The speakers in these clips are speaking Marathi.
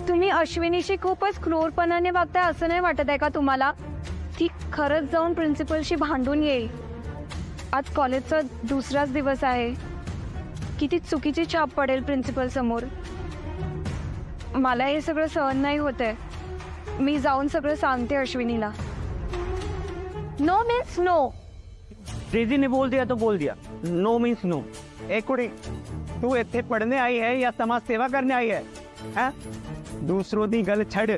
तुम्ही अश्विनीशी खूपच क्रूरपणाने वागताय असं नाही वाटत आहे का तुम्हाला? ती खरंच जाऊन प्रिन्सिपलशी भांडून येईल. आज कॉलेजचा दुसराच दिवस आहे. किती चुकीची छाप पडेल प्रिन्सिपल समोर. मला हे सगळं सहन नाही होतंय. मी जाऊन सगळं सांगते अश्विनीला. No means no. डेजी ने बोल दिया तो बोल दिया, नो मीन्स नो. एक कुड़ी, तू इत्थे पढ़ने आई है या समाज सेवा करने आई है? हाँ? दूसरों दी गल छड़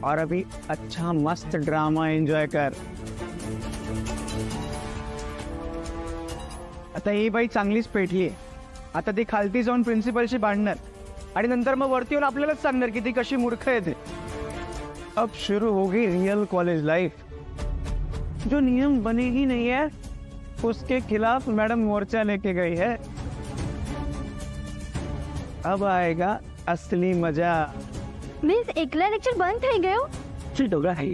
और अभी अच्छा मस्त ड्रामा एंजॉय कर. आता ही बाई चांगलीच पेटली. आता ती खालती जाऊन प्रिन्सिपलशी भांडणार आणि नंतर मग वरती येऊन आपल्यालाच सांगणार की ती कशी मूर्ख आहे ते. अब शुरू होगी रियल कॉलेज लाइफ. जो नियम बने ही नहीं है उसके खिलाफ मैडम मोर्चा लेके गई है. अब आएगा असली मजा. मीन्स एकला लेक्चर बंद થઈ ગયો? चल डोगा है.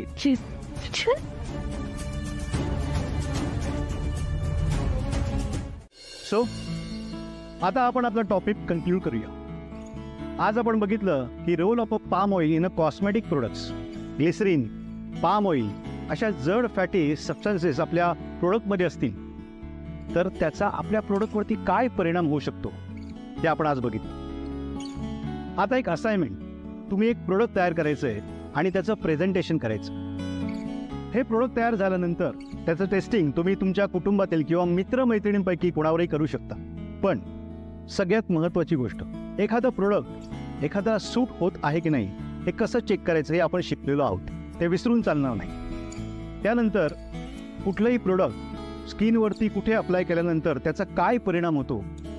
सो आता आपण आपला टॉपिक कंक्लूड करूया. आज आपण बघितलं की role of a palm oil in a cosmetic products. Glycerine, palm oil अशा जड फॅटी सबस्टन्सेस आपल्या प्रोडक्टमध्ये असतील तर त्याचा आपल्या प्रोडक्टवरती काय परिणाम होऊ शकतो ते आपण आज बघितलं. आता एक असाइनमेंट, तुम्ही एक प्रोडक्ट तयार करायचं आहे आणि त्याचं प्रेझेंटेशन करायचं. हे प्रोडक्ट तयार झाल्यानंतर त्याचं टेस्टिंग तुम्ही तुमच्या कुटुंबातील किंवा मित्रमैत्रिणींपैकी कोणावरही करू शकता. पण सगळ्यात महत्त्वाची गोष्ट, एखादं प्रोडक्ट एखादा सूट होत आहे की नाही हे कसं चेक करायचं हे आपण शिकलेलो आहोत. ते विसरून चालणार नाही. त्यानंतर कुठलंही प्रोडक्ट स्किनवरती कुठे अप्लाय केल्यानंतर त्याचा काय परिणाम होतो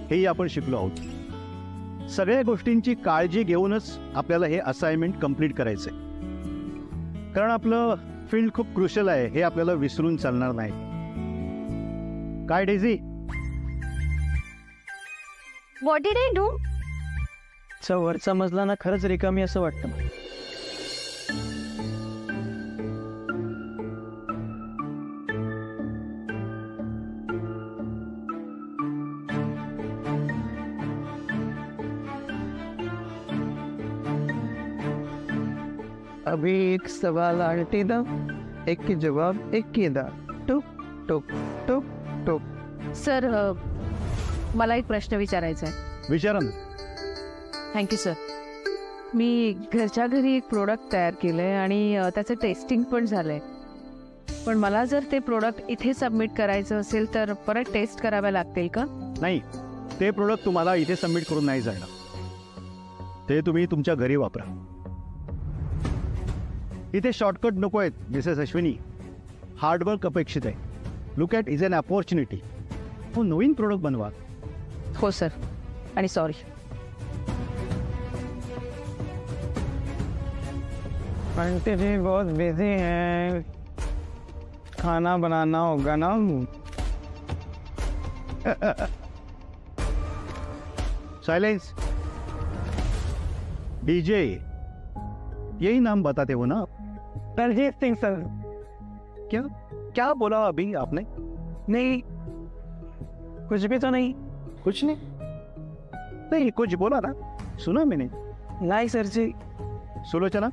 हेही आपण शिकलो आहोत. सगळ्या गोष्टींची काळजी घेऊनच आपल्याला हे असाइनमेंट कंप्लीट करायचं आहे. कारण आपलं फील्ड खूप क्रुशियल आहे हे आपल्याला विसरून चालणार नाही. काय Daisy? What did I do? वरचा मजला ना खरंच रिकामी असं वाटतं. अभी एक सवाल आंटी दा, एक की जवाब एक की दा. टुक टुक टुक टुक. सर, मला एक प्रश्न विचारायचा आहे. विचारा ना. Thank you sir. मी घरच्या घरी एक प्रोडक्ट तयार केलं आहे आणि त्याचं टेस्टिंग पण झालं आहे. पण मला जर ते प्रोडक्ट इथे सबमिट करायचं असेल तर परत टेस्ट कराव्या लागतील का? नाही, ते प्रोडक्ट तुम्हाला इथे सबमिट करून नाही जाणार. ते तुम्ही तुमच्या घरी वापरा. इथे शॉर्टकट नको आहेत मिसेस अश्विनी. हार्डवर्क अपेक्षित आहे. Look at is an opportunity. हो, नवीन प्रोडक्ट बनवा. हो सर, आणि सॉरी. आंटी जी बहुत बिजी हैं, खाना बनाना होगा ना. साइलेंस. डीजे, यही नाम बताते हो ना? दलजीत सिंह सर. क्या क्या बोला अभी आपने? नहीं, कुछ भी तो नहीं. कुछ नहीं. नहीं, कुछ बोला ना, सुना मैंने. नहीं सर जी. सुलोचना,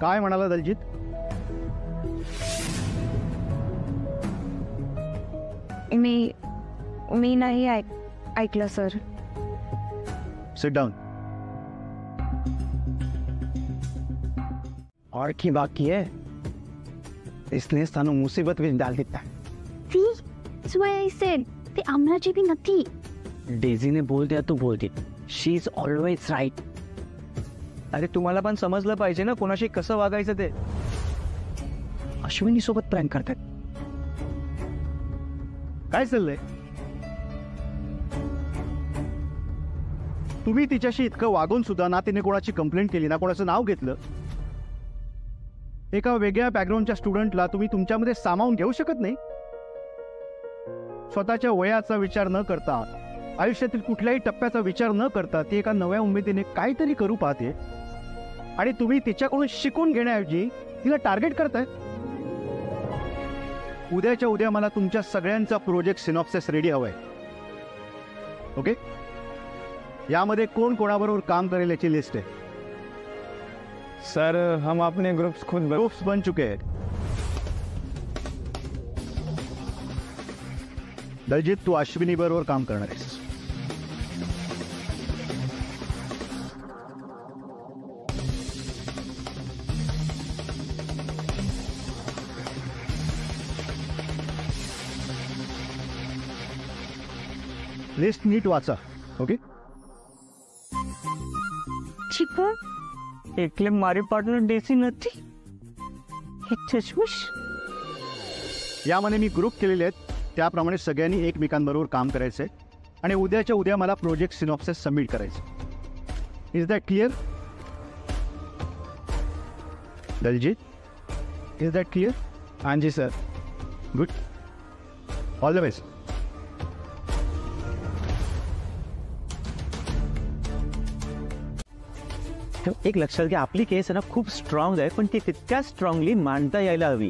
काय म्हणाला दलजीत? मी नाही ऐकलं सर. Sit down. और की बाकी है, इसने सानू मुसीबत में डाल दिया. See, that's why I said ते आम्हाची भी नथी. डेझी ने बोल दिया तो बोल दिया. शी इज ऑलवेज राईट. अरे तुम्हाला पण समजलं पाहिजे ना कोणाशी कसं वागायचं ते. अश्विनी सोबत प्रँक करतात. काय चाललंय? तुम्ही तिच्याशी इतकं वागून सुद्धा ना तिने कोणाची कंप्लेंट केली ना कोणाचं नाव घेतलं. एका वेगळ्या बॅकग्राऊंडच्या स्टुडंटला तुम्ही तुमच्यामध्ये सामावून घेऊ शकत नाही. स्वतःच्या वयाचा विचार न करता, आयुष्यातील कुठल्याही टप्प्याचा विचार न करता ती एका नव्या उमेदीने काहीतरी करू पाहते आणि तुम्ही तिच्याकडून शिकून घेण्याऐवजी तिला टार्गेट करताय. उद्याच्या उद्या मला तुमच्या सगळ्यांचा प्रोजेक्ट सिनॉप्सिस रेडी हवाय. ओके, यामध्ये कोण कोणाबरोबर काम करेल याची लिस्ट आहे. सर हम अपने ग्रुप्स खुद ग्रुप्स बन चुके हैं. दलजीत, तू अश्विनी बरोबर काम करणार आहेस. लिस्ट नीट वाचा. ओके. એટલે મારી પાર્ટનર દેસી નથી એક ચશ્મિશ. यामध्ये मी ग्रुप केलेले आहेत त्याप्रमाणे सगळ्यांनी एकमेकांबरोबर काम करायचं आहे आणि उद्याच्या उद्या मला प्रोजेक्ट सिनॉप्सिस सबमिट करायचं. Is that clear? Daljeet, is that clear? हाँ जी sir. Good. All the best. एक लक्षात घ्या, आपली केस आहे ना खूप स्ट्रॉंग आहे, पण ती तितक्या स्ट्रॉंगली मांडता यायला हवी.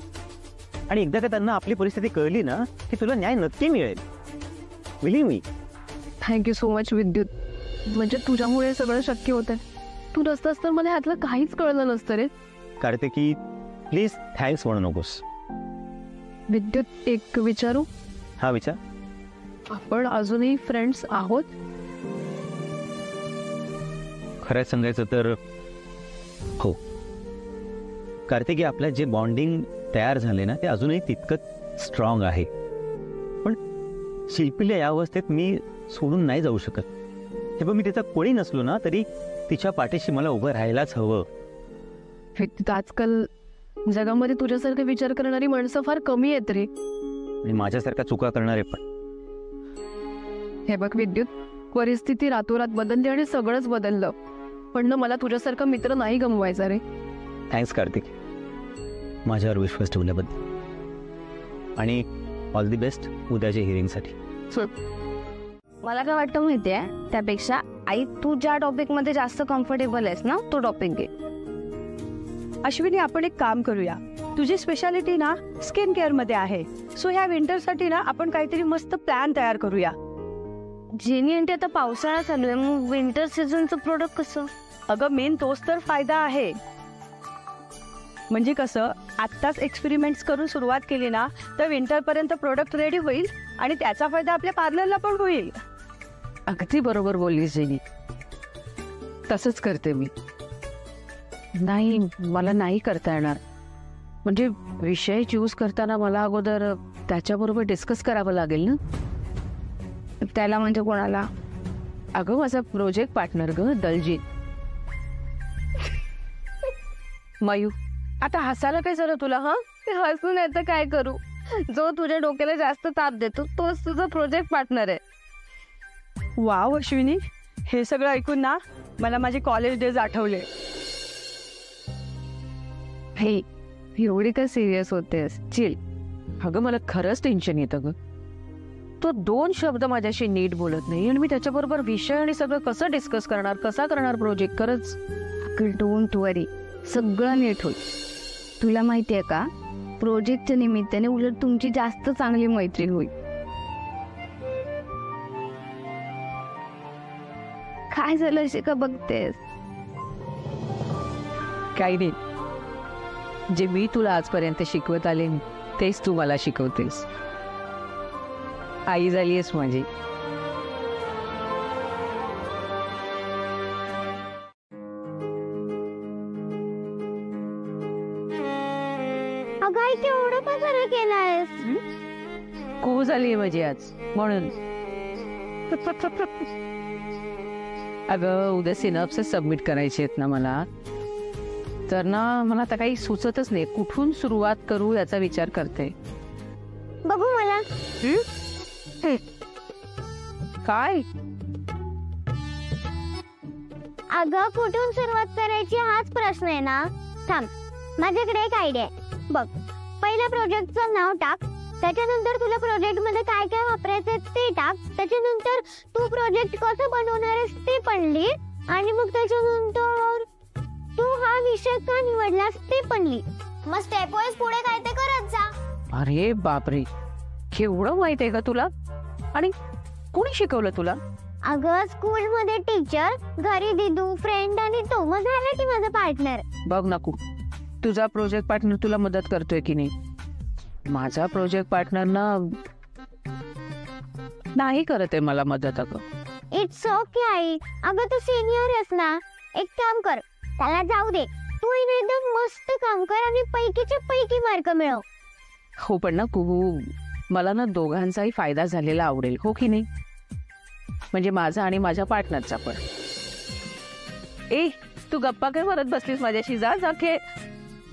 आणि एकदा का त्यांना आपली परिस्थिती कळली ना की तुला न्याय नक्की मिळेल. विली मी. थँक्यू सो मच विद्युत. म्हणजे तुझ्यामुळे सगळं शक्य होतं. तू नसतास तर मला ह्यातलं काहीच कळलं नसतं रे. कार्तिकी, प्लीज थँक्स म्हणू नकोस. विद्युत, एक विचारू? हा विचार. आपण अजूनही फ्रेंड्स आहोत? खरं सांगायचं तर हो. कार्तिकी, आपलं जे बॉन्डिंग तयार झाले ना ते अजूनही तितकंच स्ट्रॉंग आहे. पण शिल्पीला या अवस्थेत मी सोडून नाही जाऊ शकत. हे पण मी तिचा कोणी नसलो ना तरी तिच्या पाठीशी मला उभं राहायलाच हवं. विद्युत, आजकाल जगामध्ये तुझ्यासारखं विचार करणारी माणसं फार कमी आहेत रे. आणि माझ्यासारख्या चुका करणारे पण. हे बघ विद्युत, परिस्थिती रातोरात बदलली आणि सगळंच बदललं, पण ना मला तुझ्यासारखा मित्र नाही गमवायचा रे. थँक्स कार्तिक, माझ्यावर विश्वास ठेवल्याबद्दल. आणि ऑल दी बेस्ट उद्याच्या हिअरिंगसाठी. मला काय वाटतं माहितीये, त्यापेक्षा आई तू ज्या टॉपिक मध्ये जास्त कम्फर्टेबल आहेस ना तो टॉपिक घे. अश्विनी, आपण एक काम करूया. तुझी स्पेशालिटी ना स्किन केअर मध्ये आहे, सो ह्या विंटरसाठी ना आपण काहीतरी मस्त प्लॅन तयार करूया. जेनी आणि आता पावसाळा चालू आहे, मग विंटर सीझनचं प्रोडक्ट कसं? अगं, मेन तोच तर फायदा आहे. म्हणजे कसं, आत्ताच एक्सपेरिमेंट्स करून सुरुवात केली ना तर विंटर पर्यंत प्रोडक्ट रेडी होईल आणि त्याचा फायदा आपल्या पार्लरला पण होईल. अगदी बरोबर बोललीस जेनी. तसंच करते मी. नाही, मला नाही करता येणार. म्हणजे विषय चूज करताना मला अगोदर त्याच्याबरोबर डिस्कस करावं लागेल ना. त्याला म्हणजे कोणाला? अगं, माझा प्रोजेक्ट पार्टनर ग, दलजीत. मयू, आता हसायला काय झालं तुला? हसून येतं काय करू? जो तुझ्या डोक्याला जास्त ताप देतो तोच तुझा प्रोजेक्ट पार्टनर आहे. वाव अश्विनी, हे सगळं ऐकून ना मला माझे कॉलेज डेज आठवले. हे एवढी काय सिरियस होतेस? चिल. अगं, मला खरंच टेन्शन येतं ग. तो 2 शब्द माझ्याशी नीट बोलत नाही आणि मी त्याच्याबरोबर विषय आणि सगळं कसं डिस्कस करणार, कसा करणार प्रोजेक्ट? खरंच. डोंट वरी, सगळं नीट होईल. तुला माहितीये का, प्रोजेक्टच्या निमित्ताने उलट तुमची जास्त चांगली मैत्री होईल. काय झालं असे का बघतेस? काही नाही. जे मी तुला आजपर्यंत शिकवत आले तेच तू मला शिकवतेस. आई झालीयस माझी. अगं, केवढं पसारा केलायस? खूप झालीये माझी आज म्हणून. अगं, उद्या सिनॉप्सिस सबमिट करायचे आहेत ना मला, तर ना मला आता काही सुचतच नाही. कुठून सुरुवात करू याचा विचार करते. बघू मला. काय? अगं, कुठून सुरुवात करायची हाच प्रश्न आहे ना. थांब, माझ्याकडे एक आयडिया आहे. बघ, पहिल्या प्रोजेक्टचं नाव टाक, त्याच्यानंतर तुला प्रोजेक्ट मध्ये काय काय वापरायचंय ते टाक, त्याच्यानंतर तू प्रोजेक्ट कसं बनवणार आहेस ते पण लिह, आणि मग त्याच्यानंतर तू हा विषय का निवडलास ते पण लिह. मग स्टेप वाईज पुढे काय ते करत जा. अरे बापरे, केवढं माहित आहे का तुला? आणि कोणी शिकवलं तुला? अगं स्कूलमध्ये टीचर, घरी दिदू, फ्रेंड आणि तो, मग झाला की माझा पार्टनर. बघ नको, तुझा प्रोजेक्ट पार्टनर तुला मदत करतोय की नाही. माझा प्रोजेक्ट पार्टनर ना नाही करत आहे मला मदत. अगं इट्स ओके आई. अगं तू सिनियर आहेस ना, एक काम कर, त्याला जाऊ दे. तू एकदम मस्त काम कर आणि पैकीचे पैकी मार्क मिळव. हो पण ना कुहू, मला ना दोघांचाही फायदा झालेला आवडेल, हो की नाही. म्हणजे माझा आणि माझ्या पार्टनरचा पण. ए तू गप्पा काय करत बसलीस माझ्याशी, जा जा खेळ.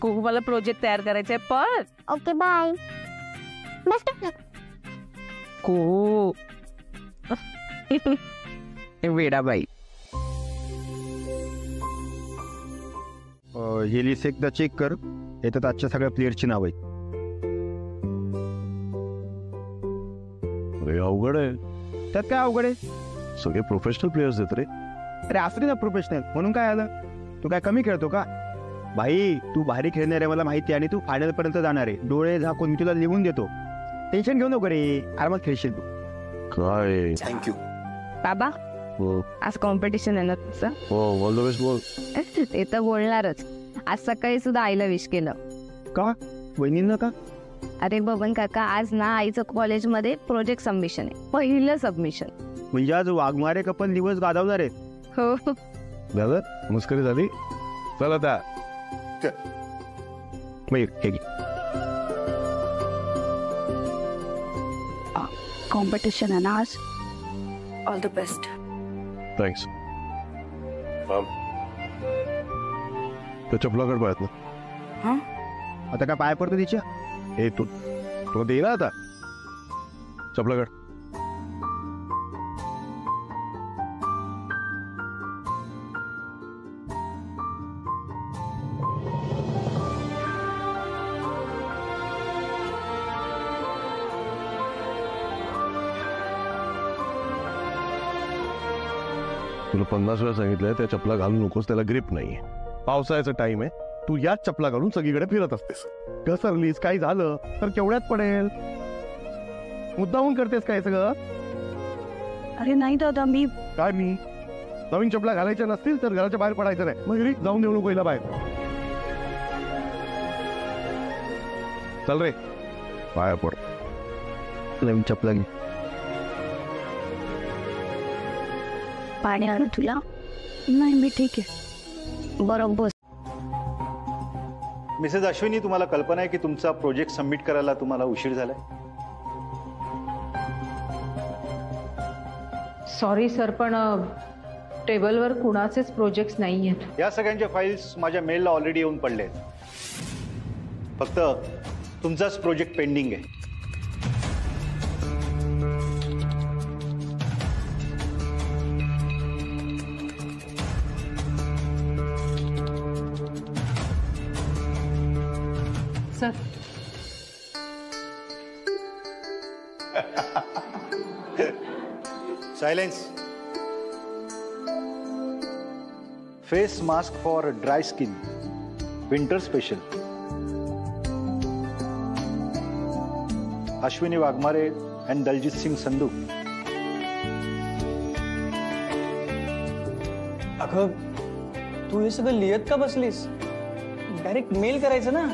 कुहू मला प्रोजेक्ट तयार करायचंय पण. Okay bye. Best of luck. Kuhu वेडाबाई. ही लिस्ट एकदा चेक कर, याच्यात आजच्या सगळ्या प्लेयरची नाव आहेत. अरे अवघड आहे, त्यात काय अवघड आहे? सगळे प्रोफेशनल प्लेयर्स आहेत रे. अरे असं ना प्रोफेशनल म्हणून काय आलं? तू काय कमी खेळतो का? भाई तू भारी खेळणार आहे मला माहिती आहे, आणि तू फायनल पर्यंत जाणार आहे. डोळे झाकून मी तुला लिहून देतो, टेन्शन घेऊ नको रे, आरामात खेळशील तू. काय थँक्यू. बाबा हो आज कॉम्पिटिशन आहे ना तुझं? ऑल द बेस्ट बोल. ते तर बोलणारच. आज सकाळी सुद्धा आईला विश केलं. का वहिनींना का? अरे बबन काका, आज ना आईचं कॉलेजमध्ये प्रोजेक्ट सबमिशन आहे, पहिलं सबमिशन. म्हणजे आज वाघमारे कपल दिवस गाजवणार आहेत. हो. दादा मस्करी झाली. चल आता कॉम्पिटिशन आहे ना आज. All the best. थँक्स. त्या चपलाकडे पाहत ना. आता काय पाय पडतो तिच्या? हे तू दे ना आता चपलाकड. तुला 50 वेळा सांगितलंय त्या चपला घालू नकोस, त्याला ग्रिप नाहीये. पावसाळ्याचा टाइम आहे, तू याच चपला घालून सगळीकडे फिरत असतेस. घसरलीस काही झालं तर केवढ्यात पडेल. मुद्दामून करतेस काय सगळं? अरे नाही दादा, मी काय मी नवीन चपला घालायच्या नसतील तर घराच्या बाहेर पडायचं नाही. मग घरी जाऊन देऊ नको हिला बाहेर. चल रे पाया पड. नवीन चपला घे. पाणी आणू तुला? नाही मी ठीक आहे. बरोबर. मिसेस अश्विनी, तुम्हाला कल्पना आहे की तुमचा प्रोजेक्ट सबमिट करायला तुम्हाला उशीर झालाय? सॉरी सर, पण टेबलवर कुणाचेच प्रोजेक्ट्स नाही आहेत. या सगळ्यांच्या फाईल्स माझ्या मेलला ऑलरेडी येऊन पडले आहेत. फक्त तुमचाच प्रोजेक्ट पेंडिंग आहे. Sir silence. Face mask for dry skin, winter special. Ashwini Waghmare and Daljeet Singh Sandhu. अगं तू हे सगळं लिहित का बसलीस? डायरेक्ट मेल करायचं ना.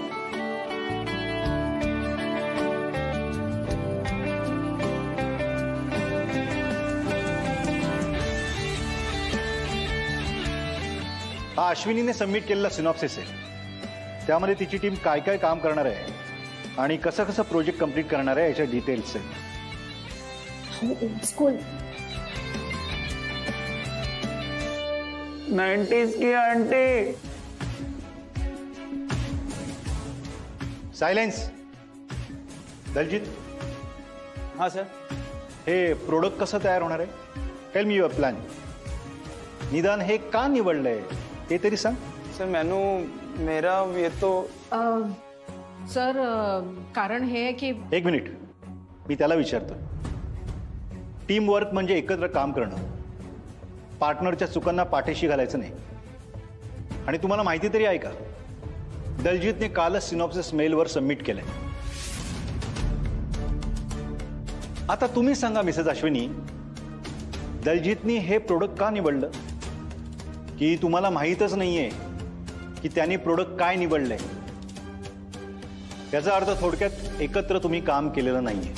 हा अश्विनीने सबमिट केलेला सिनॉप्सिस आहे. त्यामध्ये तिची टीम काय काय काम करणार आहे आणि कसं कसं प्रोजेक्ट कंप्लीट करणार आहे याच्या डिटेल्स आहेत. स्कूल 90s की आंटी. सायलेन्स. दलजीत. हाँ सर. हे प्रोडक्ट कसं तयार होणार आहे? Tell me your plan. निदान हे का निवडलंय हे तरी सांग. सर मेनू मेरा ये तो सर कारण हे आहे की. एक मिनिट, मी त्याला विचारतो. टीम वर्क म्हणजे एकत्र काम करणं, पार्टनरच्या चुकांना पाठीशी घालायचं नाही. आणि तुम्हाला माहिती तरी आहे का, दलजीतने कालच सिनॉप्सिस मेलवर सबमिट केलंय. आता तुम्ही सांगा मिसेस अश्विनी, दलजीतनी हे प्रोडक्ट का निवडलं? की तुम्हाला माहीतच नाहीये की त्याने प्रोडक्ट काय निवडलंय? याचा अर्थ थोडक्यात एकत्र तुम्ही काम केलेलं नाहीये.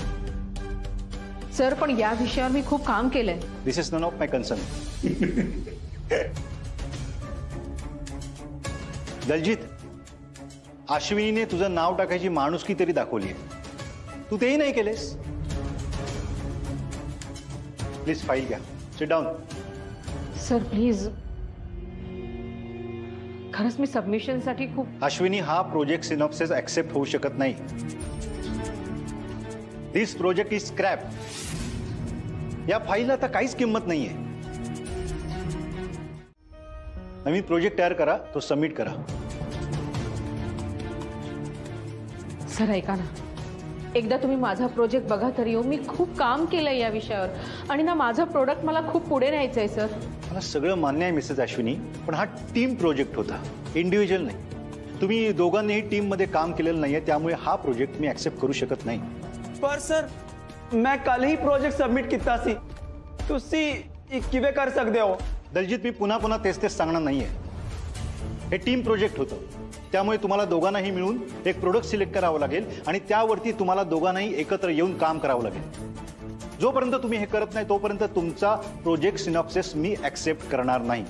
सर, पण या विषयावर मी खूप काम केलंय. This is none of my concern. Daljeet, अश्विनीने तुझं नाव टाकायची माणुसकी तरी दाखवली आहे, तू तेही नाही केलेस. प्लीज फाईल घ्या. Sit down. सर प्लीज, खरंच मी सबमिशनसाठी खूप. अश्विनी, हा प्रोजेक्ट सिनॉप्सिस ऍक्सेप्ट होऊ शकत नाही. दिस प्रोजेक्ट इज स्क्रॅप. या फाईलला आता काहीच किंमत नाहीये. नवीन प्रोजेक्ट तयार करा, तो सबमिट करा. सर ऐका ना, एकदा तुम्ही माझा प्रोजेक्ट बघा तरी हो. मी खूप काम केलंय या विषयावर आणि ना माझं प्रोडक्ट मला खूप पुढे न्यायचं आहे. सर मला सगळं मान्य आहे मिसेस अश्विनी, पण हा टीम प्रोजेक्ट होता, इंडिव्हिज्युअल नाही. तुम्ही दोघांनीही टीम मध्ये काम केलेलं नाहीये, त्यामुळे हा प्रोजेक्ट मी ऍक्सेप्ट करू शकत नाही. पर सर, मैं कल ही प्रोजेक्ट सबमिट किया सी, तुसी किवे कर सकते हो. दलजीत, मी पुन्हा पुन्हा तेच सांगणार नाहीये. हे टीम प्रोजेक्ट होतं, त्यामुळे तुम्हाला दोघांनाही मिळून एक प्रोडक्ट सिलेक्ट करावं लागेल आणि त्यावरती तुम्हाला दोघांनाही एकत्र येऊन काम करावं लागेल. जोपर्यंत तुम्ही हे करत नाही तोपर्यंत तुमचा प्रोजेक्ट सिनॉप्सिस मी ऍक्सेप्ट करणार नाही.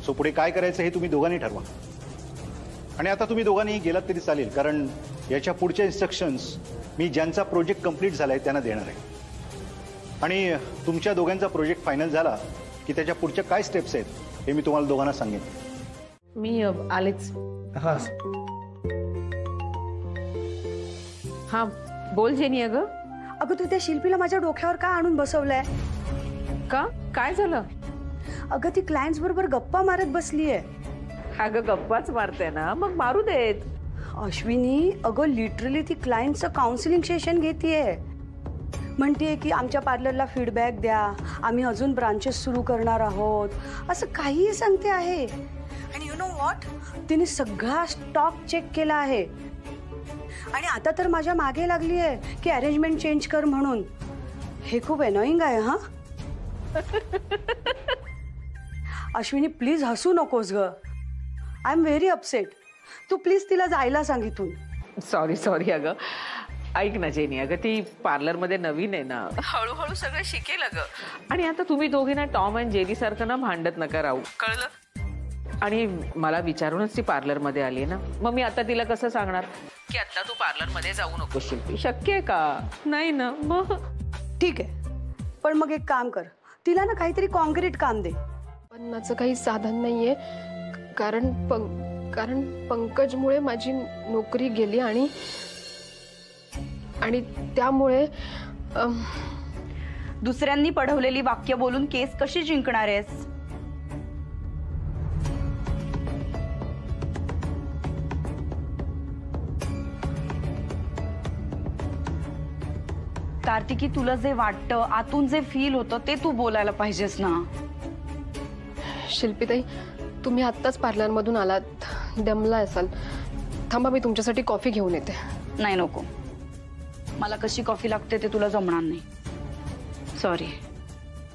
सो पुढे काय करायचं हे तुम्ही दोघांनी ठरवा. आणि आता तुम्ही दोघांनीही गेलात तरी चालेल, कारण याच्या पुढच्या इन्स्ट्रक्शन्स मी ज्यांचा प्रोजेक्ट कंप्लीट झालाय त्यांना देणार आहे. आणि तुमच्या दोघांचा प्रोजेक्ट फायनल झाला की त्याच्या पुढच्या काय स्टेप्स आहेत हे मी तुम्हाला दोघांना सांगेन. मी आलेच. हाँ हा, बोल जेनी. अगं अगं, तू त्या शिल्पीला माझ्या डोक्यावर का आणून बसवलंय? का, काय झालं? अगं, ती क्लायंट्स बरोबर गप्पा मारत बसलीये. अगं गप्पाच मारते ना, मग मारू देत. अश्विनी, अगं लिटरली ती क्लायंटचं काउन्सिलिंग सेशन घेतीये. म्हणतीये की आमच्या पार्लरला फीडबॅक द्या, आम्ही अजून ब्रांचेस सुरू करणार आहोत, असं काहीही सांगते आहे. आणि यु नो व्हॉट, तिने सगळा स्टॉक चेक केला आहे आणि आता तर माझ्या मागे लागली आहे की अरेंजमेंट चेंज कर म्हणून. हे खूप एनॉइंग आहे. हा अश्विनी, प्लीज हसू नकोस ग. I am very upset. तू प्लीज तिला जायला सांग इथून. सॉरी अगं. ऐक ना जेनी, अगं ती पार्लरमध्ये नवीन आहे ना, हळूहळू सगळं शिकेल अगं. आणि आता तुम्ही दोघे ना टॉम अँड जेरी सारखं ना भांडत नका राहू, कळलं? आणि मला विचारूनच ती पार्लरमध्ये आली ना, मग मी आता तिला कसं सांगणार की आता तू पार्लरमध्ये जाऊ नको शिल्पी? शक्य आहे का? नाही ना. मग ठीक आहे, पण मग एक काम कर, तिला ना काहीतरी कॉन्क्रीट काम दे. पण माझं काही साधन नाहीये, कारण पंकजमुळे माझी नोकरी गेली आणि त्यामुळे दुसऱ्यांनी पढवलेली वाक्य बोलून केस कशी जिंकणार आहेस? कार्तिकी, तुला जे वाटतं, आतून जे फील होतं ते तू बोलायला पाहिजेस ना. शिल्पीताई, तुम्ही आत्ताच पार्लरमधून आलात, दमला असाल. थांबा, मी तुमच्यासाठी कॉफी घेऊन येते. नाही, नको. मला कशी कॉफी लागते ते तुला जमणार नाही. सॉरी,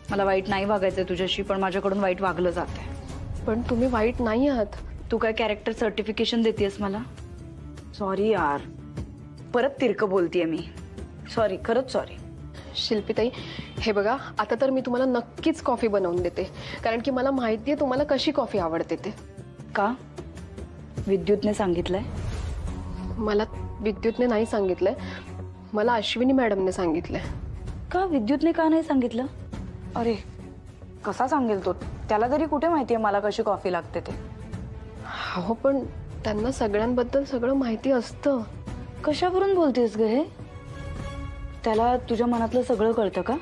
मला वाईट नाही वागायचंय तुझ्याशी, पण माझ्याकडून वाईट वागलं जातंय. पण तुम्ही वाईट नाही आहात. तू काय कॅरेक्टर सर्टिफिकेशन देतेस मला? सॉरी यार, परत तिरकं बोलतेय मी. सॉरी, खरंच सॉरी. शिल्पीताई, हे बघा, आता तर मी तुम्हाला नक्कीच कॉफी बनवून देते, कारण की मला माहिती आहे तुम्हाला कशी कॉफी आवडते ते. का? विद्युतने सांगितलंय? मला विद्युतने नाही सांगितलंय, मला अश्विनी मॅडमने सांगितलंय. का? विद्युतने का नाही सांगितलं? अरे कसा सांगेल तो? त्याला तरी कुठे माहितीये मला कशी कॉफी लागते ते. हो, पण त्यांना सगळ्यांबद्दल सगळं माहिती असतं. कशावरून बोलतेस ग हे? त्याला तुझ्या मनातलं सगळं कळतं का?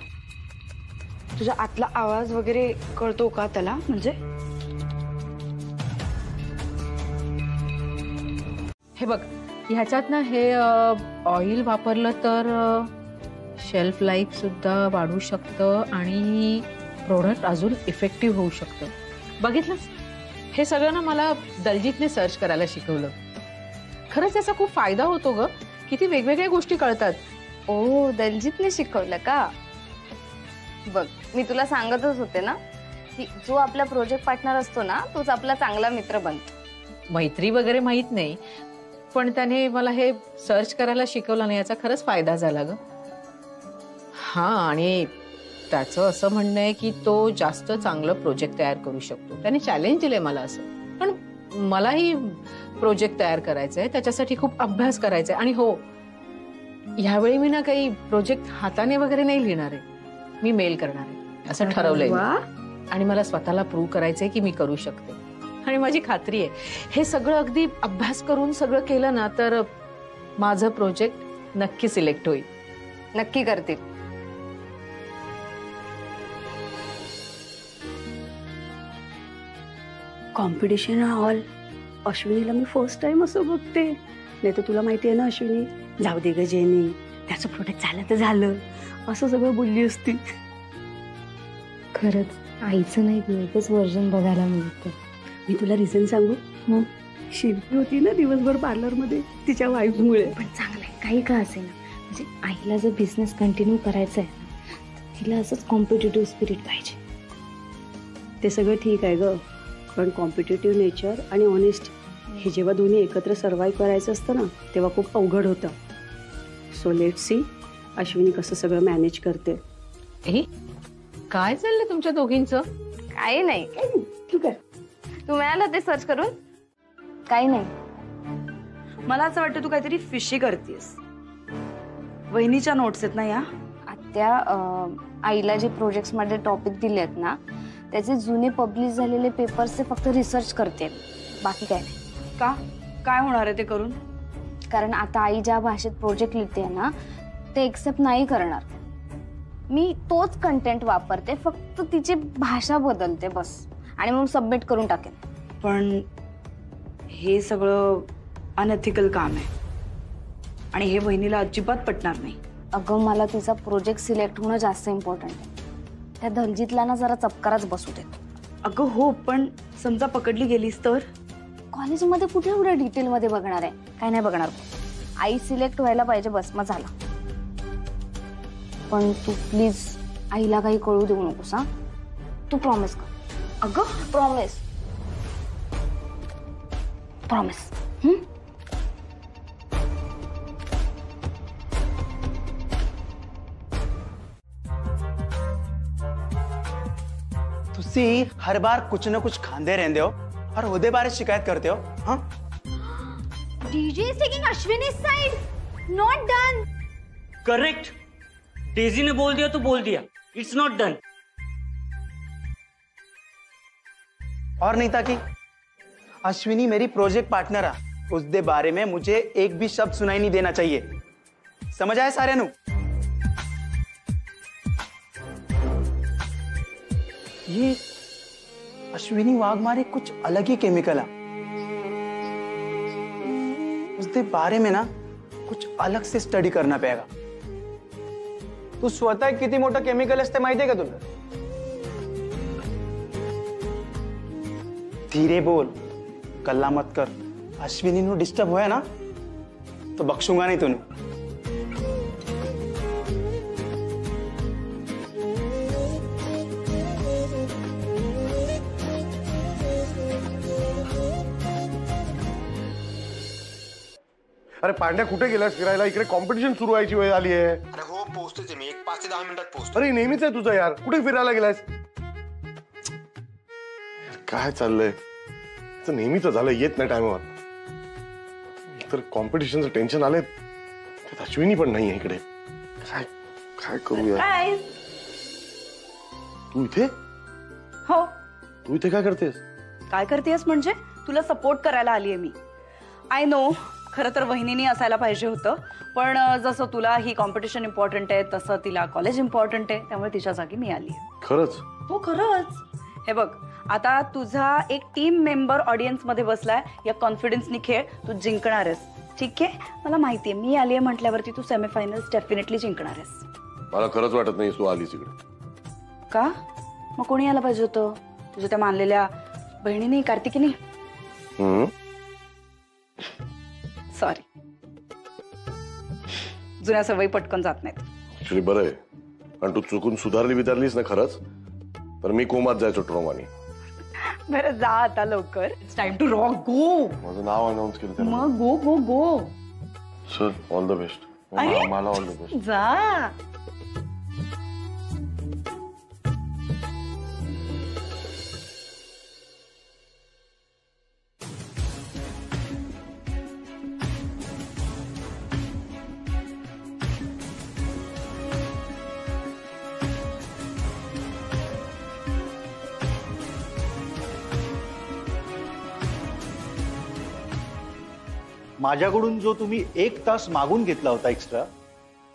तुझा आतला आवाज वगैरे कळतो का त्याला? म्हणजे हे बघ, ह्याच्यात ना हे ऑइल वापरलं तर शेल्फ लाईफ सुद्धा वाढू शकतं आणि प्रोडक्ट अजून इफेक्टिव्ह होऊ शकतं. बघितलंस, हे सगळं ना मला दलजीतने सर्च करायला शिकवलं. खरंच त्याचा खूप फायदा होतो ग. किती वेगवेगळ्या गोष्टी कळतात. ओ, दलजीतने शिकवलं का? बघ मी तुला सांगतच होते ना की जो आपला प्रोजेक्ट पार्टनर असतो ना तोच आपला चांगला मित्र बनतो. मैत्री वगैरे माहित नाही, पण त्याने मला हे सर्च करायला शिकवलं नाही, याचा खरंच फायदा झाला ग. हा, आणि त्याचं असं म्हणणं आहे की तो जास्त चांगलं प्रोजेक्ट तयार करू शकतो. त्याने चॅलेंज दिलंय मला असं, पण मलाही प्रोजेक्ट तयार करायचा आहे, त्याच्यासाठी खूप अभ्यास करायचा आहे. आणि हो, ह्यावेळी मी ना काही प्रोजेक्ट हाताने वगैरे नाही लिहिणार आहे, मी मेल करणार आहे असं ठरवलंय. आणि मला स्वतःला प्रूव्ह करायचंय की मी करू शकते. आणि माझी खात्री आहे हे सगळं अगदी अभ्यास करून सगळं केलं ना तर माझं प्रोजेक्ट नक्की सिलेक्ट होईल. नक्की करतील. कॉम्पिटिशन हॉल अश्विनीला मी फर्स्ट टाइम असं बघते. नाही तर तुला माहिती आहे ना अश्विनी, जाऊ दे ग जेनी, त्याचं प्रोडक्ट झालं तर झालं असं सगळं बोलली असती. खरंच आईचं नाही वेगळंच व्हर्जन बघायला मिळतं. मी तुला रिझन सांगू, शिल्पी होती ना दिवसभर पार्लरमध्ये तिच्या वाईफमुळे. पण चांगलं आहे काही का असेल ना, म्हणजे आईला जर बिझनेस कंटिन्यू करायचा आहे ना तिला असंच कॉम्पिटिटिव्ह स्पिरिट पाहिजे. ते सगळं ठीक आहे ग, पण कॉम्पिटिटिव्ह नेचर आणि ऑनेस्ट हे जेव्हा दोन्ही एकत्र सर्वाइव्ह करायचं असतं ना तेव्हा खूप अवघड होतं. सो लेट सी अश्विनी कसं सगळं मॅनेज करते. काय चाललंय तुमच्या दोघींचं? काही नाही. ठीक आहे, तू मिळालं ते सर्च करून? काही नाही. मला असं वाटतं तू काहीतरी फिशी करतेस. वहिनीच्या नोट्स आहेत ना या? आत्या आईला जे प्रोजेक्ट्स मध्ये टॉपिक दिले आहेत ना त्याचे जुने पब्लिश झालेले पेपर्सचे फक्त रिसर्च करते, बाकी काय नाही. का? काय होणार आहे ते करून? कारण आता आई ज्या भाषेत प्रोजेक्ट लिहिते ना ते एक्सेप्ट नाही करणार. मी तोच कंटेंट वापरते, फक्त तिची भाषा बदलते बस, आणि मग सबमिट करून टाकेन. पण हे सगळं अनएथिकल काम आहे आणि हे वहिनीला अजिबात पटणार नाही. अगं मला तिचा प्रोजेक्ट सिलेक्ट होणं जास्त इम्पॉर्टंट आहे. त्या दलजीतला ना जरा चपकाराच बसू देत. अगं हो, पण समजा पकडली गेलीस तर? कॉलेजमध्ये कुठे एवढं डिटेलमध्ये बघणार आहे? काय नाही बघणार. आई सिलेक्ट व्हायला पाहिजे बस, मग झाला. पण तू प्लीज आईला काही कळू देऊ नकोस हा. तू प्रॉमिस कर. अगं प्रॉमिस प्रॉमिस. तुसी हर बार कुछ न कुछ खांदे रहंदे हो और ओदे बारे शिकायत करते हो. हाँ, डीजे इज टेकिंग अश्विनी's side. Not done. Correct. Daisy ने बोल दिया तो बोल दिया. It's not done. और नहीं था कि अश्विनी मेरी प्रोजेक्ट पार्टनर है, उसके बारे में मुझे एक भी शब्द सुनाई नहीं देना चाहिए. समझ आए सारे नु? ये अश्विनी वाघमारे कुछ अलग ही केमिकल है. उसके बारे में ना कुछ अलग से स्टडी करना पड़ेगा. तू स्वतः किती मोठं केमिकल असते माहिती आहे का तुला? धीरे बोल, कल्ला मत कर. अश्विनी नु डिस्टर्ब होया ना तो बख्शूंगा नहीं तूने. अरे पांड्या कुठे गेलास फिरायला? इकडे कॉम्पिटिशन सुरू व्हायची वेळ आली आहे. अरे हो, पोहोचतोच मी. 5 ते 10 मिनिटात पोहोचतो. अरे नेहमीच आहे तुझं यार. कुठे फिरायला गेलास? काय चाललंय? नेहमीच झालं, येत नाही टायमावर. तर कॉम्पिटिशनचं टेन्शन आलंय. त्यात अश्विनी पण नाही आहे इकडे. काय काय करूया? तू इथे? हो. तू इथे काय करतेस? काय करतेस म्हणजे? तुला सपोर्ट करायला आलीये मी. आय नो, खरं तर वहिनीने असायला पाहिजे होतं, पण जसं तुला ही कॉम्पिटिशन इम्पॉर्टंट आहे तसं तिला कॉलेज इम्पॉर्टंट आहे, त्यामुळे तिच्या जागी मी आली. खरंच? हो खरंच. हे बघ, आता तुझा एक टीम मेंबर ऑडियन्स मध्ये बसलाय. या कॉन्फिडन्सनी खेळ, तू जिंकणार आहेस. ठीक आहे, मला माहितीये मी आलीये म्हटल्यावरती तू सेमीफायनल्स डेफिनेटली जिंकणार आहेस. मला खरंच वाटत नाही तू आलीस इकडे. का? मग कोणी यायला पाहिजे होतं? तुझ्या त्या मानलेल्या बहिणीने, कार्तिकीने? सॉरी, जुन्या सवयी पटकन जात नाहीत. ऍक्च्युली बरं आहे, आणि तू चुकून सुधारलीस ना खरंच तर मी कोमात जायचो ट्रॉमानी. बरं जा आता लवकर. It's time to rock. Go. माझं नाव अनाउन्स केलं मग go go go. Sir all the best. मला ऑल द बेस्ट. जा. माझ्याकडून जो तुम्ही 1 तास मागून घेतला होता एक्स्ट्रा,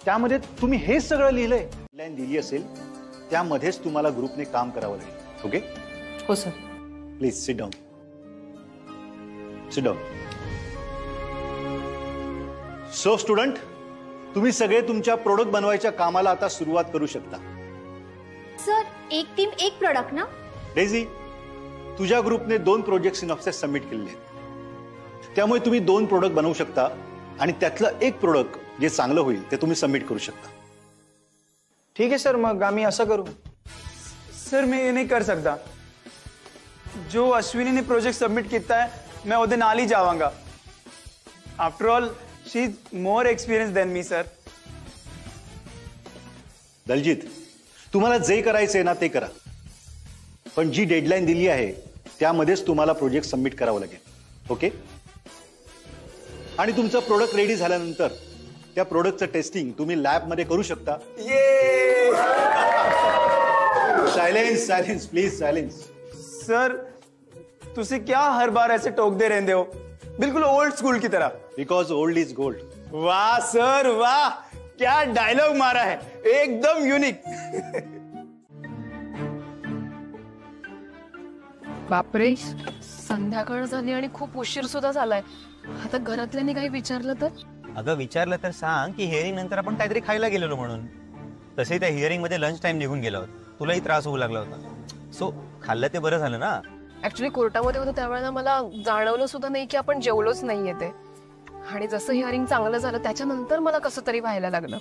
त्यामध्ये तुम्ही हे सगळं लिहिलंय. डेडलाईन दिली असेल त्यामध्येच तुम्हाला ग्रुपने काम करावं लागेल. ओके? हो sir. Please sit down. Sit down. So student, तुम्ही सगळे तुमच्या प्रोडक्ट बनवायच्या कामाला आता सुरुवात करू शकता. सर, एक टीम एक प्रोडक्ट ना? डेझी, तुझ्या ग्रुपने 2 प्रोजेक्ट सिनॉप्सिस सबमिट केलेले आहेत. त्यामुळे तुम्ही 2 प्रोडक्ट बनवू शकता आणि त्यातलं एक प्रोडक्ट जे चांगलं होईल ते तुम्ही सबमिट करू शकता. ठीक है सर, मग आम्ही असं करू. सर मैं ये नहीं कर सकता. जो अश्विनी ने प्रोजेक्ट सबमिट किया है मैं ਉਹਦੇ ਨਾਲ ही जावांगा. After all she is more experience than me sir. Daljeet, तुम्हाला जे करायचंय ना ते करा, पण जी डेडलाईन दिली आहे त्यामध्येच तुम्हाला प्रोजेक्ट सबमिट करावं लागेल. ओके? आणि तुमचं प्रोडक्ट रेडी झाल्यानंतर त्या प्रोडक्टचं टेस्टिंग तुम्ही लॅबमध्ये करू शकता. Silence silence please silence. Sir तुसी क्या हर बार ऐसे टोकते रहते हो, बिल्कुल ओल्ड स्कूल की तरह. Because old is gold. वाह सर वाह, क्या डायलॉग मारा है, एकदम यूनिक. बापरे, संध्याकाळ झाली आणि खूप उशीर सुद्धा झालाय. आता घरातल्यांनी काही विचारलं तर? अगं विचारलं तर सांग की हिअरिंग नंतर आपण काहीतरी खायला गेलेलो म्हणून. तसे त्या हिअरिंग मध्ये लंच टाइम निघून गेला होता, तुलाही त्रास होऊ लागला होता. सो खाल्लं ते बरं झालं ना. ऍक्च्युली कोर्टामध्ये होतं त्यावेळेला मला जाणवलं सुद्धा नाही की आपण जेवलोच नाहीये ते. आणि जसं हिअरिंग चांगलं झालं त्याच्यानंतर मला कसं तरी व्हायला लागलं.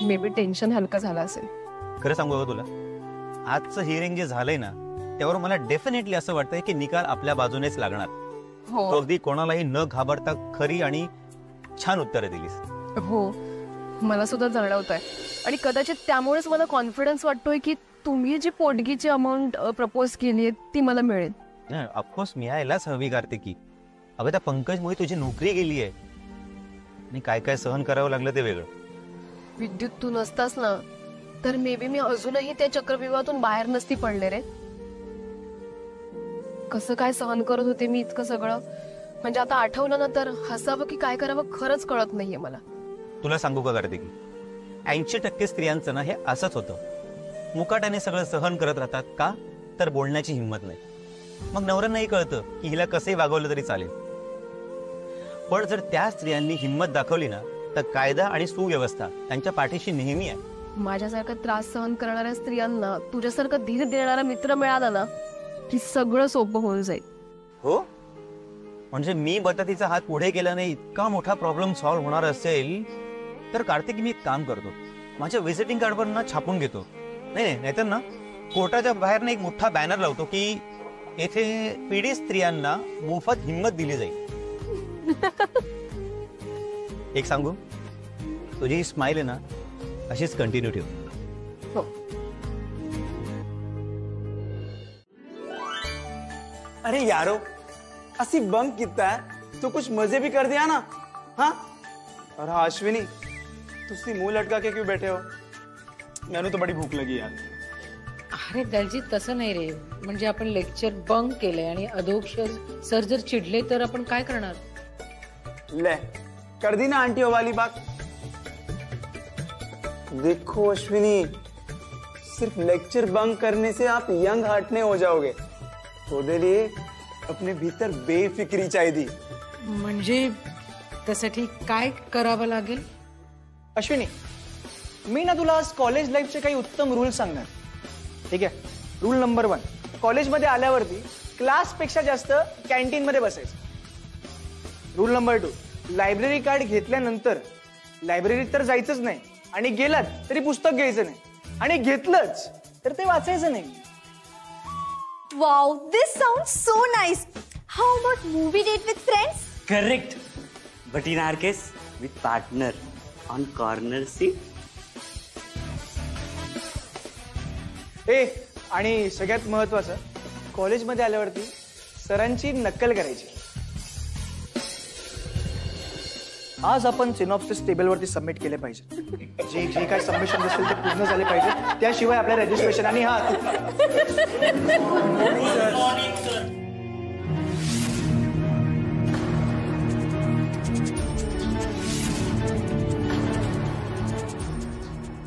मे बी टेन्शन हलकं झालं असेल. खरं सांगू का तुला, आजचं हिअरिंग जे झालंय ना त्यावर मला डेफिनेटली असं वाटतंय की निकाल आपल्या बाजूनेच लागणार. हो, अगदी कोणालाही न घाबरता खरी आणि छान उत्तरं दिलीस. हो, मला सुद्धा जाणवत आहे. आणि कदाचित त्यामुळेच मला कॉन्फिडन्स वाटतोय की तुम्ही जी पोटगीची अमाऊंट प्रपोज केली आहे ती मला मिळेल. ऑफकोर्स मिळायलाच हवी कार्तिकी. अगं त्या पंकजमुळे तुझी नोकरी गेली आहे आणि काय काय सहन करावं लागलं ते वेगळं. विद्युत तू नसतास ना तर मे बी मी अजूनही त्या चक्रव्यूहातून बाहेर नसती पडले रे. कसं काय सहन करत होते मी इतकं सगळं, म्हणजे आता आठवलं ना तर हसावं की काय करावं खरंच कळत नाहीये मला. तुला सांगू का कार्तिकी, 80% स्त्रियांचं ना हे असंच होतं. मुकाट्याने सगळं सहन करत राहतात. का तर बोलण्याची हिंमत नाही. मग नवऱ्यांनाही कळतं की हिला कसंही वागवलं तरी चालेल. पण जर त्या स्त्रियांनी हिंमत दाखवली ना तर कायदा आणि सुव्यवस्था त्यांच्या पाठीशी नेहमी आहे. माझ्यासारखा त्रास सहन करणाऱ्या स्त्रियांना तुझ्यासारखा धीर देणारा मित्र मिळाला ना की सगळं सोपं होऊन जाईल. हो, म्हणजे मी बटातीचा हात पुढे केल्याने इतका मोठा प्रॉब्लेम सॉल्व्ह होणार असेल तर कार्तिक मी एक काम करतो, माझ्या व्हिजिटिंग कार्डवर ना छापून घेतो. नाहीतर ना कोर्टाच्या बाहेर एक मोठा बॅनर लावतो की येथे पीडित स्त्रियांना मोफत हिंमत दिली जाईल. एक सांगू, तुझी स्माइल आहे ना अशीच कंटिन्यू ठेव. हो. अरे यारो, असी बंक कितना है तो कुछ मजे भी कर दिया ना. हाँ, और हाँ अश्विनी, तुसी मुंह लटका के क्यों बैठे हो? मैंने तो बड़ी भूक लगी यार. अरे दलजीत तसं नाही रे, म्हणजे आपण लेक्चर बंक केलंय आणि अधोक्षर सर जर चिडले तर आपण काय करणार? ले कर दी ना आंटी वाली बात. देखो अश्विनी, सिर्फ लेक्चर बंक करने से आप यंग हार्टने हो जाओगे. ਉਹਦੇ लिए अपने भीतर बेफिक्री चाहिए. म्हणजे त्यासाठी काय करावं लागेल? अश्विनी, मी ना तुला आज कॉलेज लाईफचे काही उत्तम रूल सांगणार. ठीक आहे? रूल नंबर 1, कॉलेजमध्ये आल्यावरती क्लासपेक्षा जास्त कॅन्टीन मध्ये बसायचं. रूल नंबर 2, लायब्ररी कार्ड घेतल्यानंतर लायब्ररीत तर जायचंच नाही आणि गेलात तरी पुस्तक घ्यायचं नाही. आणि घेतलंच तर ते वाचायचं नाही. Wow, this sounds so nice. How about movie date with friends? Correct. But in our case, with partner on corner seat. आणि सगळ्यात महत्वाचं, कॉलेजमध्ये आल्यावरती सरांची नक्कल करायची. आज आपण सिनॉप्सिस टेबलवरती सबमिट केले पाहिजे. जे जे काय सबमिशन असेल ते पूर्ण झाले पाहिजे, त्याशिवाय आपल्या रजिस्ट्रेशन आणि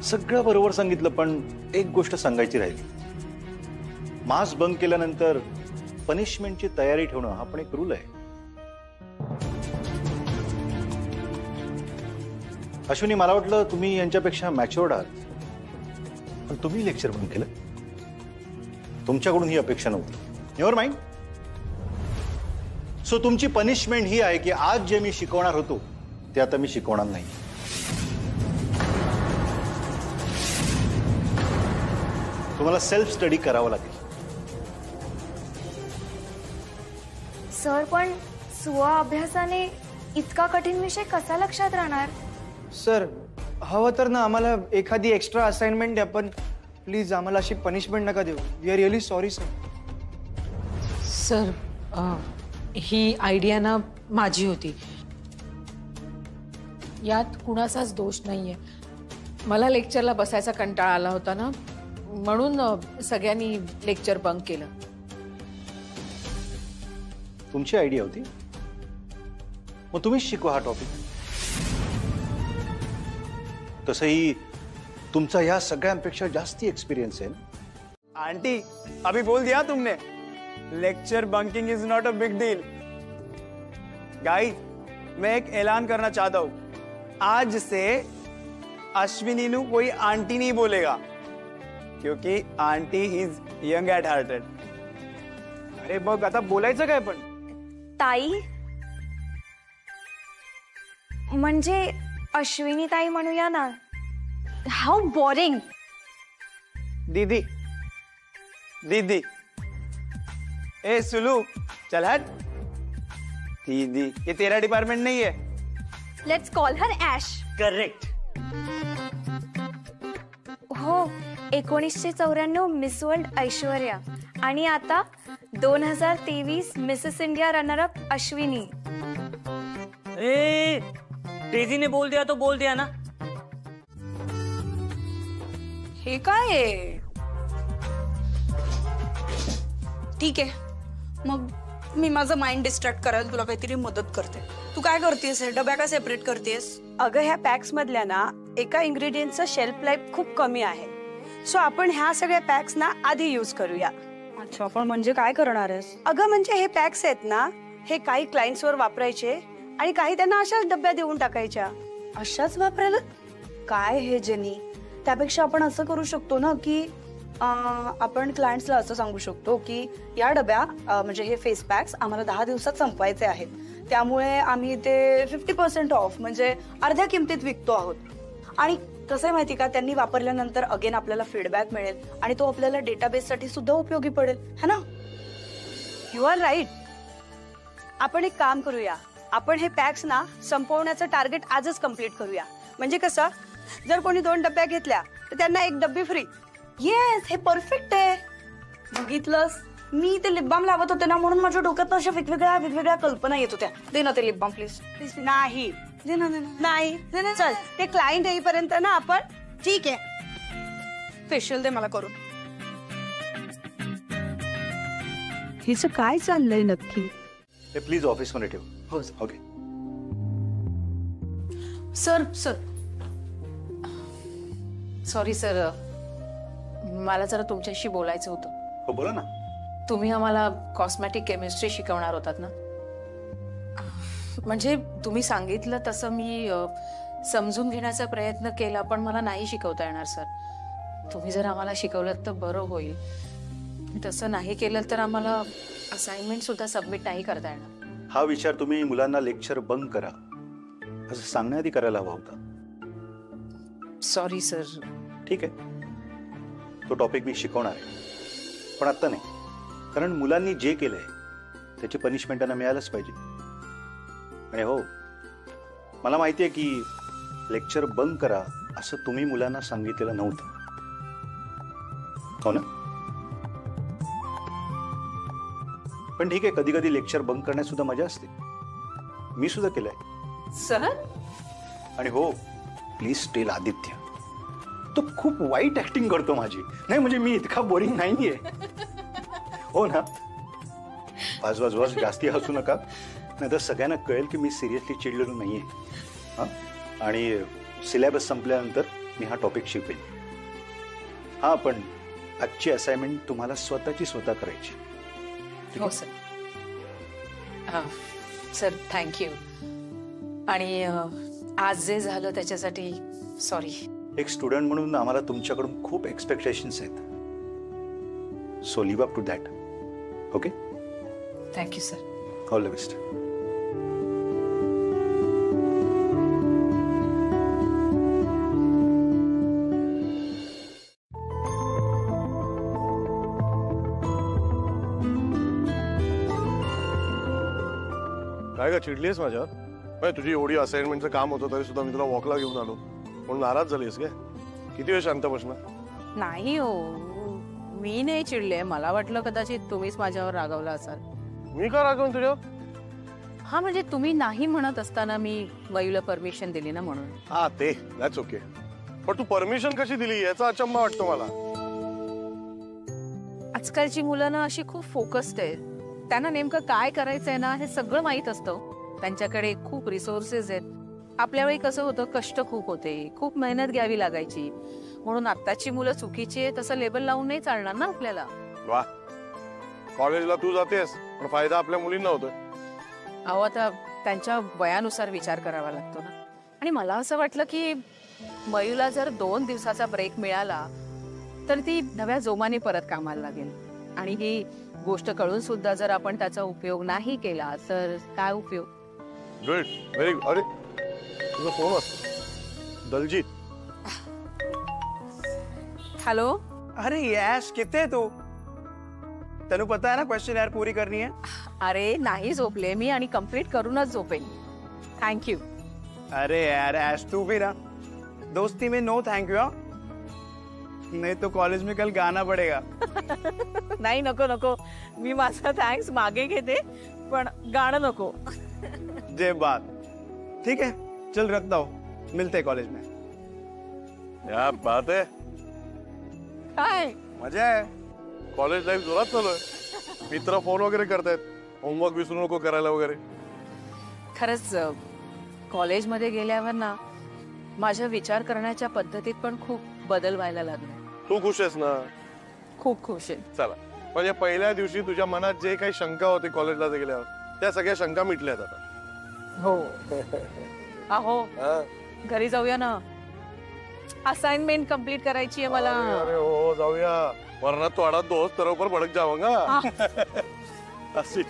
सगळं बरोबर सांगितलं, पण एक गोष्ट सांगायची राहिली. मास बंक केल्यानंतर पनिशमेंटची तयारी ठेवणं हा पण एक रूल आहे. अश्विनी, मला वाटलं तुम्ही यांच्यापेक्षा मॅच्युअर्ड आहात, पण तुम्ही लेक्चर बंक केलं. तुमच्याकडून ही अपेक्षा नव्हती. Never mind. सो तुमची पनिशमेंट ही आहे की आज जे मी शिकवणार होतो ते आता मी शिकवणार नाही. तुम्हाला सेल्फ स्टडी करावं लागेल. सर, पण सुवा अभ्यासाने इतका कठीण विषय कसा लक्षात राहणार? सर, हवं तर ना आम्हाला एखादी एक्स्ट्रा असाइनमेंट द्या, पण प्लीज आम्हाला अशी पनिशमेंट नका देऊ. We are really sorry sir. Sir, ही आयडिया ना माझी होती. यात कुणाचाच दोष नाहीये. मला लेक्चरला बसायचा कंटाळा आला होता ना, म्हणून सगळ्यांनी लेक्चर बंक केलं. तुमची आयडिया होती, मग तुम्हीच शिकवा हा टॉपिक. तसंही तुमचा या सगळ्यांपेक्षा जास्ती एक्सपीरियंस आहे. आंटी, अभी बोल दिया तुमने, lecture bunking is not a big deal. Guys, मैं एक ऐलान करना चाहता हूं. आज से अश्विनी नु कोई आंटी नहीं बोलेगा, क्योंकि aunty is young eight hearted. अरे बघ, आता बोलायचं काय पण? ताई म्हणजे अश्विनी ताई म्हणूया ना. How boring. दीदी, दीदी. ए सुलू, चल हट. दीदी, ये तेरा डिपार्टमेंट नहीं है. Let's call her Ash. Correct. हो, 1994 मिस वर्ल्ड ऐश्वर्या आणि आता 2023 Mrs India runner up Ashwini. Daisy ने बोल दिया तो बोल दिया ना. हे काय आहे? ठीक आहे, मग मी माझं माइंड डिस्ट्रॅक्ट करायला तुला काहीतरी मदत करते. तू काय करतेस? डब्या का सेपरेट करतेस? अगं, ह्या पॅक्स मधल्या ना एका इंग्रेडियंटचं शेल्फ लाईफ खूप कमी आहे. सो आपण ह्या सगळ्या पॅक्स ना आधी यूज करूया. अच्छा, पण म्हणजे काय करणार आहेस? अगं, म्हणजे हे पॅक्स आहेत ना, हे काही क्लायंट्स वर वापरायचे आणि काही त्यांना अशाच डब्या देऊन टाकायच्या. अशाच वापरायला? काय हे जेनी, त्यापेक्षा आपण असं करू शकतो ना की आपण क्लायंट्सला असं सांगू शकतो की या डब्या म्हणजे हे फेस पॅक्स आम्हाला 10 दिवसात संपवायचे आहेत, त्यामुळे आम्ही ते 50% ऑफ म्हणजे अर्ध्या किमतीत विकतो आहोत. आणि कसं आहे माहिती का, त्यांनी वापरल्यानंतर अगेन आपल्याला फीडबॅक मिळेल आणि तो आपल्याला डेटाबेससाठी सुद्धा उपयोगी पडेल, है ना? You are right. आपण एक काम करूया, आपण हे पॅक्स ना संपवण्याचं टार्गेट आजच कम्प्लीट करूया. म्हणजे कसं, जर कोणी 2 डब्या घेतल्या तर त्यांना 1 डब्बी फ्री. येस, हे परफेक्ट आहे. बघितलंस, मी ते लिप बाम लावत होते ना, म्हणून माझ्या डोक्यात अशा वेगवेगळ्या कल्पना येत होत्या. दे ना ते लिप बाम प्लीज. नाही, नाही, चल ते क्लायंट येईपर्यंत ना आपण. ठीक आहे, फेशियल दे मला करून. हिचं काय चाललंय नक्की? हे प्लीज ऑफिसमध्ये ठेव. हो. ओके. सर, सॉरी सर, मला जरा तुमच्याशी बोलायचं होतं. हो, बोला ना. तुम्ही आम्हाला कॉस्मेटिक केमिस्ट्री शिकवणार होतात ना? म्हणजे तुम्ही सांगितलं तसं मी समजून घेण्याचा प्रयत्न केला, पण मला नाही शिकवता येणार सर. तुम्ही जर आम्हाला शिकवलं तर बरं होईल. तसं नाही केलं तर आम्हाला असाइनमेंट सुद्धा सबमिट नाही करता येणार. हा विचार तुम्ही मुलांना लेक्चर बंक करा असं सांगण्याआधी करायला हवा होता. Sorry sir. ठीक आहे, तो टॉपिक मी शिकवणार आहे, पण आत्ता नाही, कारण मुलांनी जे केलंय त्याची पनिशमेंट त्यांना मिळायलाच पाहिजे. आणि हो, मला माहिती आहे की लेक्चर बंक करा असं तुम्ही मुलांना सांगितलेलं नव्हतं, हो ना? पण ठीक आहे, कधी कधी लेक्चर बंक करण्यात सुद्धा मजा असते. मी सुद्धा केलंय सर. आणि हो, प्लीज टेल आदित्य, तो खूप वाईट ऍक्टिंग करतो माझी. नाही म्हणजे मी इतका बोरिंग नाहीये, हो ना? वाज जास्ती हसू नका, नाही तर सगळ्यांना कळेल की मी सिरियसली चिडलेलो नाहीये. हा, आणि सिलेबस संपल्यानंतर मी हा टॉपिक शिकवेन. हा, पण आजची असाइनमेंट तुम्हाला स्वतःची स्वतः करायची. हो सर. Sir thank you. आणि आज जे झालं त्याच्यासाठी सॉरी. एक स्टुडंट म्हणून आम्हाला तुमच्याकडून खूप एक्सपेक्टेशन्स आहेत, so live up to that. Okay, thank you sir. All the best. काय का चिडलीस माझ्यावर? तुझी एवढी असाइनमेंटचं काम होतं तरी सुद्धा मी तुला वॉकला घेऊन आलो म्हणून नाराज झालीस काय? किती वेळ शांत बसणार? नाही हो, मी नाही चिडले. मला वाटलं कदाचित तुम्हीच माझ्यावर रागावला असाल. मी का रागवून तुझ्यावर? हा, म्हणजे तुम्ही नाही म्हणत असताना मी वयूला परमिशन दिली ना म्हणून. हा, ते दॅट्स ओके. पण तू परमिशन कशी दिली याचा अचंबा वाटतो मला. आजकालची मुलं ना अशी खूप फोकस्ड आहेत. त्यांना नेमकं काय करायचंय ना हे सगळं माहित असतं. त्यांच्याकडे खूप रिसोर्सेस आहेत. आपल्या वेळी कसं होतं, कष्ट खूप होते, खूप मेहनत घ्यावी लागायची. म्हणून आत्ताची मुलं चुकीची आहे तसं लेबल लावून नाही चालणार ना आपल्याला. वा, कॉलेजला तू जातेस पण फायदा आपल्या मुलींना होतोय. अहो, आता त्यांच्या वयानुसार विचार करावा लागतो ना. आणि मला असं वाटलं की मयूला जर 2 दिवसाचा ब्रेक मिळाला तर ती नव्या जोमाने परत कामाला लागेल. आणि ही गोष्ट कळून सुद्धा जर आपण त्याचा उपयोग नाही केला तर काय उपयोग. Good, very good. अरे तुझा फोन असतो. दलजीत. हेलो. अरे यस, कितने तो तेनू पता है ना क्वेश्चन यार पूरी करनी है. अरे नाही झोपले मी आणि कंप्लीट करूनच झोपेन. थँक्यू. अरे यार ऐश, तू भी ना दोस्ती में नो थैंक यू. नहीं तो कॉलेज में कल गाना पड़ेगा. नाही, नको नको, मी माझा थँक्स मागे घेते पण गाणं नको. जे बात. ठीक है, चल रखता हूँ, मिलते हैं कॉलेज में. क्या बात है. काय मजा आहे. कॉलेज लाईफ जोरात चालू आहे. मित्र फोन वगैरे करतायत, होमवर्क विसरू नको करायला वगैरे. खरंच कॉलेजमध्ये गेल्यावर ना माझ्या विचार करण्याच्या पद्धतीत पण खूप बदल व्हायला लागला. तू खुश आहेस ना? खूप खुश आहे. चला, म्हणजे पहिल्या दिवशी तुझ्या मनात जे काही शंका होती कॉलेजला गेल्यावर त्या सगळ्या शंका मिटल्यात आता. हो. अहो, घरी जाऊया ना, असाइनमेंट कंप्लीट करायची आहे मला. अरे हो, जाऊया. वरना तोड़ा दोस्त तेरे ऊपर भड़क जाऊंगा. अस्सी